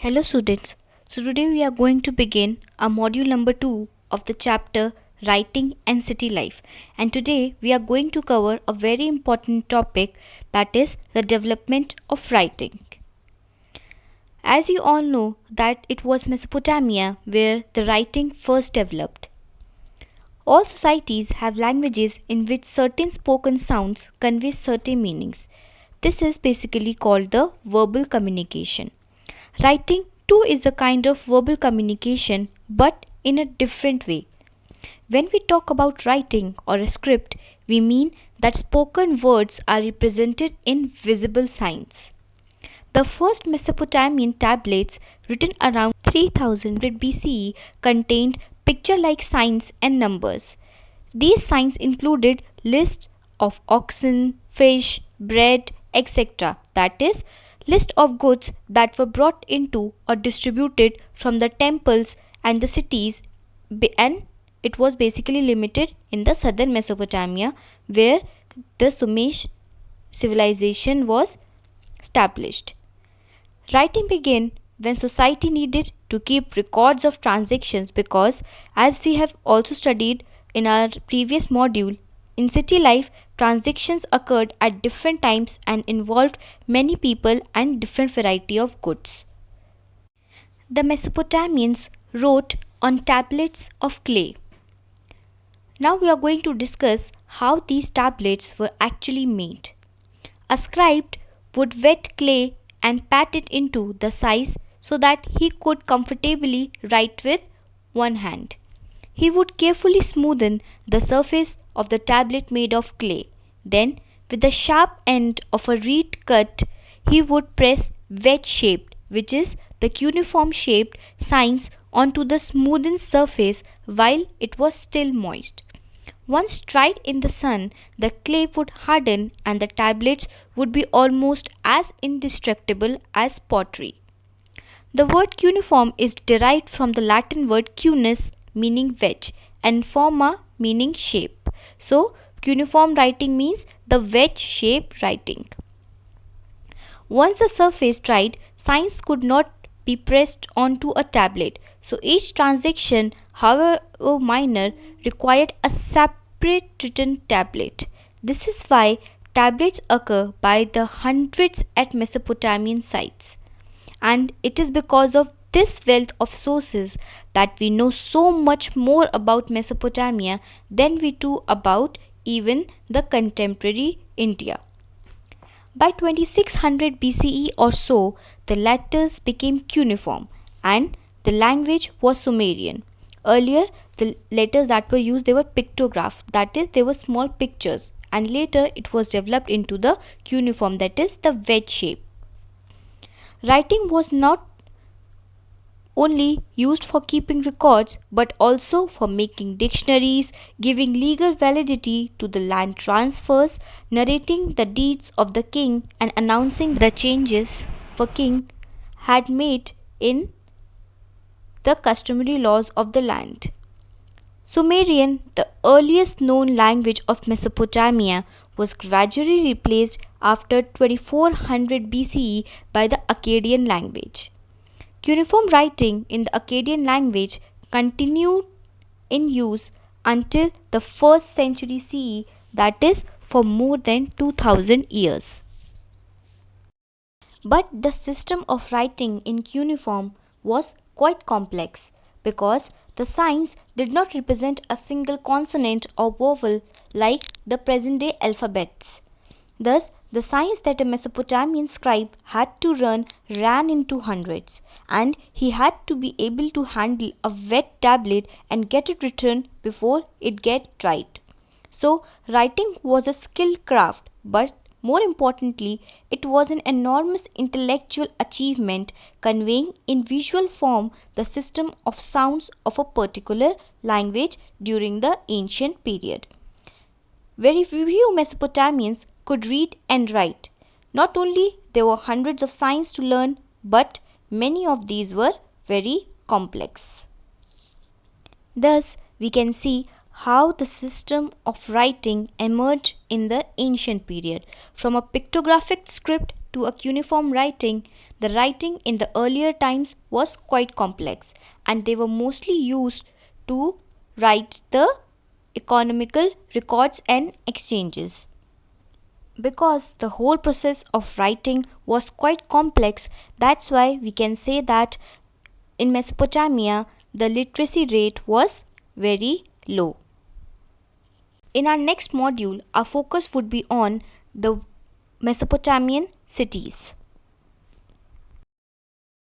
Hello students. So today we are going to begin our module number 2 of the chapter Writing and City Life. And today we are going to cover a very important topic, that is the development of writing. As you all know that it was Mesopotamia where the writing first developed. All societies have languages in which certain spoken sounds convey certain meanings. This is basically called the verbal communication. Writing too is a kind of verbal communication, but in a different way. When we talk about writing or a script, we mean that spoken words are represented in visible signs. The first Mesopotamian tablets, written around 3000 BCE, contained picture-like signs and numbers. These signs included lists of oxen, fish, bread, etc. That is, list of goods that were brought into or distributed from the temples and the cities, and it was basically limited in the southern Mesopotamia where the Sumer civilization was established. Writing began when society needed to keep records of transactions because, as we have also studied in our previous module, in city life, transactions occurred at different times and involved many people and different variety of goods. The Mesopotamians wrote on tablets of clay. Now we are going to discuss how these tablets were actually made. A scribe would wet clay and pat it into the size so that he could comfortably write with one hand. He would carefully smoothen the surface of the tablet made of clay. Then, with the sharp end of a reed cut, he would press wedge shaped, which is the cuneiform shaped signs onto the smoothened surface while it was still moist. Once dried in the sun, the clay would harden and the tablets would be almost as indestructible as pottery. The word cuneiform is derived from the Latin word cunis, meaning wedge, and forma, meaning shape. So, cuneiform writing means the wedge shaped writing. Once the surface dried, signs could not be pressed onto a tablet, so each transaction, however minor, required a separate written tablet. This is why tablets occur by the hundreds at Mesopotamian sites. And it is because of this wealth of sources that we know so much more about Mesopotamia than we do about even the contemporary India. By 2600 BCE or so, the letters became cuneiform and the language was Sumerian. Earlier, the letters that were used, they were pictograph, that is, they were small pictures, and later it was developed into the cuneiform, that is, the wedge shape. Writing was not only used for keeping records but also for making dictionaries, giving legal validity to the land transfers, narrating the deeds of the king, and announcing the changes the king had made in the customary laws of the land. Sumerian, the earliest known language of Mesopotamia, was gradually replaced after 2400 BCE by the Akkadian language. Cuneiform writing in the Akkadian language continued in use until the 1st century CE, that is, for more than 2000 years. But the system of writing in cuneiform was quite complex because the signs did not represent a single consonant or vowel like the present day alphabets. Thus, the signs that a Mesopotamian scribe had to ran into hundreds, and he had to be able to handle a wet tablet and get it written before it get dried. So, writing was a skilled craft, but more importantly, it was an enormous intellectual achievement conveying in visual form the system of sounds of a particular language during the ancient period. Very few Mesopotamians could read and write. Not only there were hundreds of signs to learn, but many of these were very complex. Thus, we can see how the system of writing emerged in the ancient period, from a pictographic script to a cuneiform writing, the writing in the earlier times was quite complex and they were mostly used to write the economical records and exchanges. Because the whole process of writing was quite complex, that's why we can say that in Mesopotamia the literacy rate was very low. In our next module, our focus would be on the Mesopotamian cities.